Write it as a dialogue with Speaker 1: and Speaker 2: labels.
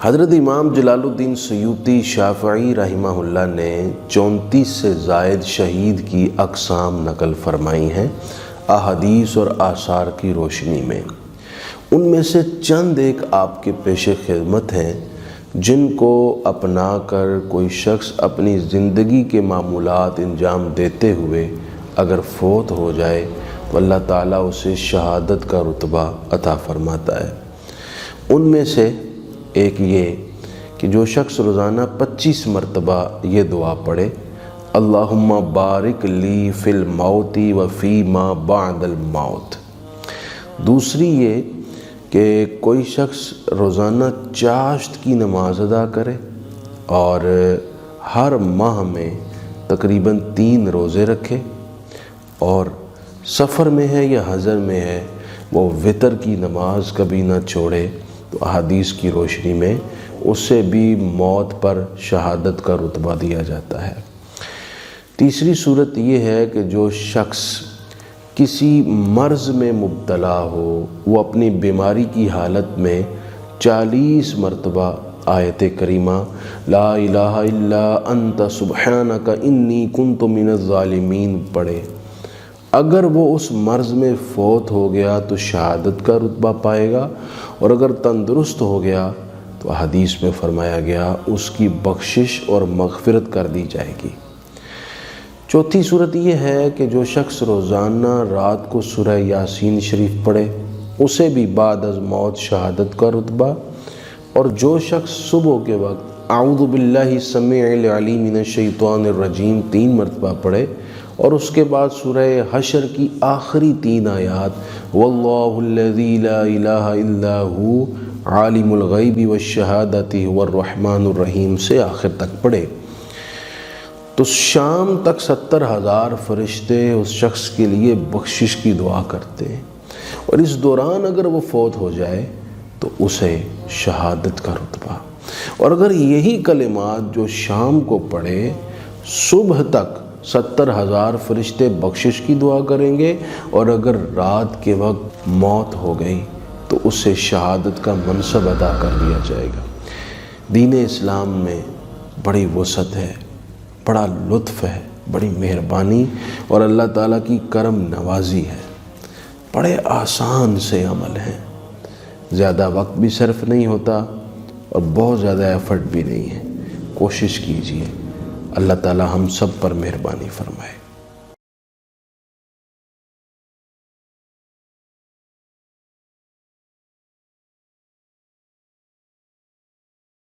Speaker 1: حضرت امام جلال الدین سیوطی شافعی رحمہ اللہ نے 34 سے زائد شہید کی اقسام نقل فرمائی ہیں احادیث اور آثار کی روشنی میں۔ ان میں سے چند ایک آپ کے پیش خدمت ہیں جن کو اپنا کر کوئی شخص اپنی زندگی کے معمولات انجام دیتے ہوئے اگر فوت ہو جائے تو اللہ تعالیٰ اسے شہادت کا رتبہ عطا فرماتا ہے۔ ان میں سے ایک یہ کہ جو شخص روزانہ 25 مرتبہ یہ دعا پڑھے، اللہم بارک لی فی الموت و فی ما بعد الموت۔ دوسری یہ کہ کوئی شخص روزانہ چاشت کی نماز ادا کرے اور ہر ماہ میں تقریباً 3 روزے رکھے، اور سفر میں ہے یا حضر میں ہے وہ وتر کی نماز کبھی نہ چھوڑے، تو احادیث کی روشنی میں اسے بھی موت پر شہادت کا رتبہ دیا جاتا ہے۔ تیسری صورت یہ ہے کہ جو شخص کسی مرض میں مبتلا ہو، وہ اپنی بیماری کی حالت میں 40 مرتبہ آیت کریمہ لا الہ الا انت سبحانک انی کنت من الظالمین پڑھے، اگر وہ اس مرض میں فوت ہو گیا تو شہادت کا رتبہ پائے گا، اور اگر تندرست ہو گیا تو حدیث میں فرمایا گیا اس کی بخشش اور مغفرت کر دی جائے گی۔ چوتھی صورت یہ ہے کہ جو شخص روزانہ رات کو سورہ یاسین شریف پڑھے، اسے بھی بعد از موت شہادت کا رتبہ، اور جو شخص صبح کے وقت اعوذ باللہ السمیع العلیم من الشیطان الرجیم 3 مرتبہ پڑھے، اور اس کے بعد سورہ حشر کی آخری 3 آیات واللہ الذی لا الہ الا ہو عالم الغیب والشہادۃ هو الرحمن الرحیم سے آخر تک پڑھے، تو شام تک 70,000 فرشتے اس شخص کے لیے بخشش کی دعا کرتے ہیں، اور اس دوران اگر وہ فوت ہو جائے تو اسے شہادت کا رتبہ۔ اور اگر یہی کلمات جو شام کو پڑھے صبح تک 70,000 فرشتے بخشش کی دعا کریں گے، اور اگر رات کے وقت موت ہو گئی تو اسے شہادت کا منصب عطا کر دیا جائے گا۔ دین اسلام میں بڑی وسعت ہے، بڑا لطف ہے، بڑی مہربانی اور اللہ تعالیٰ کی کرم نوازی ہے، بڑے آسان سے عمل ہیں، زیادہ وقت بھی صرف نہیں ہوتا اور بہت زیادہ ایفرٹ بھی نہیں ہے۔ کوشش کیجیے، اللہ تعالیٰ ہم سب پر مہربانی فرمائے۔